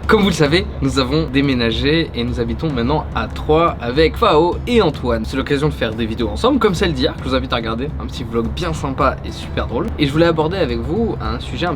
Comme vous le savez, nous avons déménagé et nous habitons maintenant à 3 avec Fao et Antoine. C'est l'occasion de faire des vidéos ensemble comme celle d'hier que je vous invite à regarder, un petit vlog bien sympa et super drôle. Et je voulais aborder avec vous un sujet un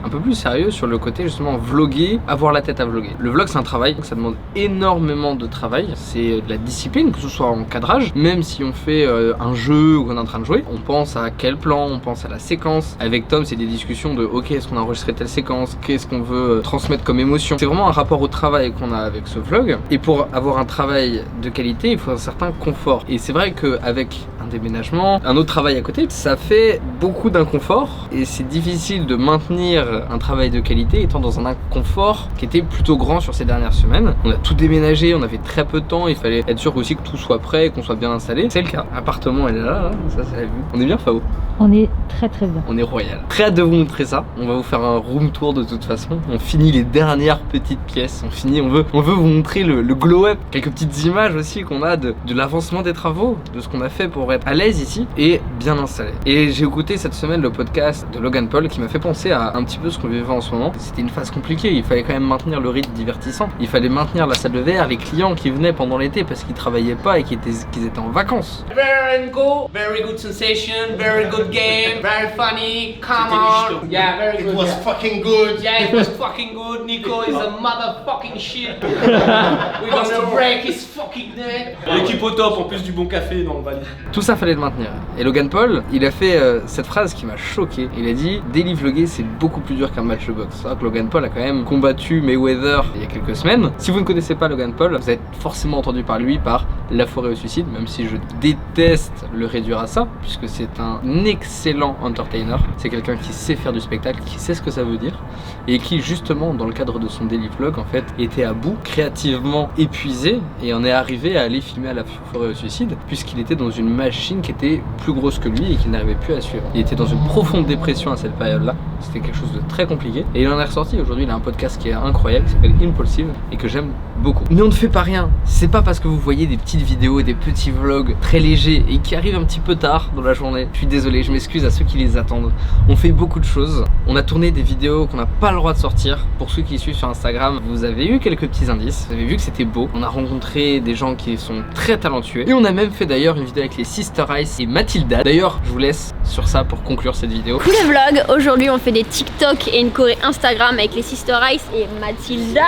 peu plus sérieux sur le côté justement vloguer, avoir la tête à vloguer. Le vlog c'est un travail, ça demande énormément de travail, c'est de la discipline, que ce soit en cadrage, même si on fait un jeu ou qu'on est en train de jouer, on pense à quel plan, on pense à la séquence. Avec Tom c'est des discussions de ok, est-ce qu'on a enregistré telle séquence, qu'est-ce qu'on veut transmettre comme émotion. C'est vraiment un rapport au travail qu'on a avec ce vlog. Et pour avoir un travail de qualité, il faut un certain confort. Et c'est vrai qu'avec un déménagement, un autre travail à côté, ça fait beaucoup d'inconfort. Et c'est difficile de maintenir un travail de qualité étant dans un inconfort qui était plutôt grand sur ces dernières semaines. On a tout déménagé, on avait très peu de temps, il fallait être sûr aussi que tout soit prêt, qu'on soit bien installé. C'est le cas. L'appartement elle est là, ça c'est la vue. On est bien Fao? On est très bien. On est royal. Très hâte de vous montrer ça. On va vous faire un room tour de toute façon. On finit les dernières petites pièces. On veut vous montrer le glow-up. Quelques petites images aussi qu'on a de l'avancement des travaux, de ce qu'on a fait pour être à l'aise ici et bien installé. Et j'ai écouté cette semaine le podcast de Logan Paul qui m'a fait penser à un petit peu ce qu'on vivait en ce moment. C'était une phase compliquée. Il fallait quand même maintenir le rythme divertissant. Il fallait maintenir la salle de verre, les clients qui venaient pendant l'été parce qu'ils travaillaient pas et qu'ils étaient en vacances. Very good, very good sensation, very good game, very funny, come on. Yeah, very good. It was fucking good. Yeah, it was fucking good. Nico is a motherfucking shit. We're gonna break his fucking neck. L'équipe au top, en plus du bon café dans le Valais. Tout ça fallait le maintenir. Et Logan Paul, il a fait cette phrase qui m'a choqué. Il a dit daily vlogger c'est beaucoup plus dur qu'un match de boxe. C'est vrai que Logan Paul a quand même combattu Mayweather il y a quelques semaines. Si vous ne connaissez pas Logan Paul, vous avez forcément entendu parler de lui par La Forêt au Suicide, même si je déteste le réduire à ça, puisque c'est un excellent entertainer. C'est quelqu'un qui sait faire du spectacle, qui sait ce que ça veut dire, et qui justement dans le cadre de son daily vlog en fait était à bout, créativement épuisé, et en est arrivé à aller filmer à La Forêt au Suicide, puisqu'il était dans une machine qui était plus grosse que lui et qu'il n'arrivait plus à suivre. Il était dans une profonde dépression à cette période-là, c'était quelque chose de très compliqué, et il en est ressorti. Aujourd'hui il a un podcast qui est incroyable, qui s'appelle Impulsive, et que j'aime beaucoup. Mais on ne fait pas rien, c'est pas parce que vous voyez des petites vidéos, des petits vlogs très légers et qui arrivent un petit peu tard dans la journée. Je suis désolé, je m'excuse à ceux qui les attendent. On fait beaucoup de choses, on a tourné des vidéos qu'on n'a pas le droit de sortir. Pour ceux qui suivent sur Instagram, vous avez eu quelques petits indices, vous avez vu que c'était beau. On a rencontré des gens qui sont très talentueux et on a même fait d'ailleurs une vidéo avec les Sister Ice et Mathilda. D'ailleurs, je vous laisse sur ça pour conclure cette vidéo. Tous les vlogs, aujourd'hui on fait des TikTok et une choré Instagram avec les Sister Ice et Mathilda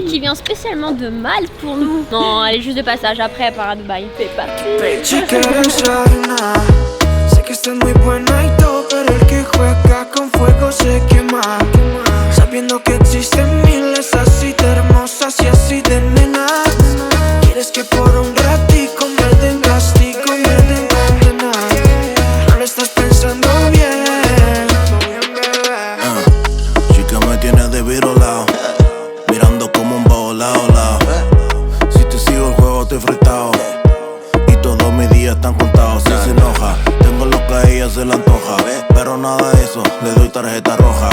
qui vient spécialement de Malte pour nous. Non, elle est juste de passage, après elle part à Dubaï. C'est parti. Si quieres arena, sé que estás muy buena y todo, pero el que juega con fuego se quema. Sabiendo que existen miles así de hermosas y así de nenas. Quieres que por un ratico me den castigo, me den condena. No lo estás pensando bien, chica me tienes de virolao, mirando como un bajo lao. Si te sigo el juego te he fritado y todos mis días están contados. Si se enoja, tengo lo que a ella se le antoja, pero nada de eso, le doy tarjeta roja.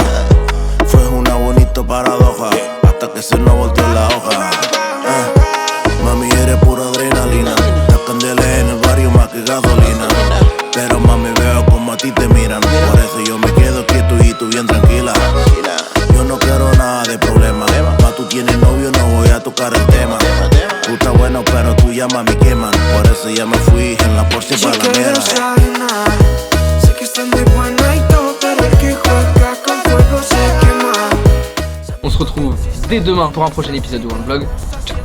Fue una bonita paradoja, hasta que se nos volteó la hoja. Mami eres pura adrenalina, las candelas en el barrio más que gasolina. Pero mami veo como a ti te miran, por eso yo me quedo quieto y tú bien tranquila. Yo no quiero nada de problema, pa' tú tienes novio no voy a tocar el tema. Tú estás bueno pero tú ya mami queman, por eso ya me fui en la Porsche si para la mierda. quieres arena, sé que estás muy buena y todo, pero el que juega con fuego se quema. On se retrouve dès demain pour un prochain épisode de One Vlog. Ciao.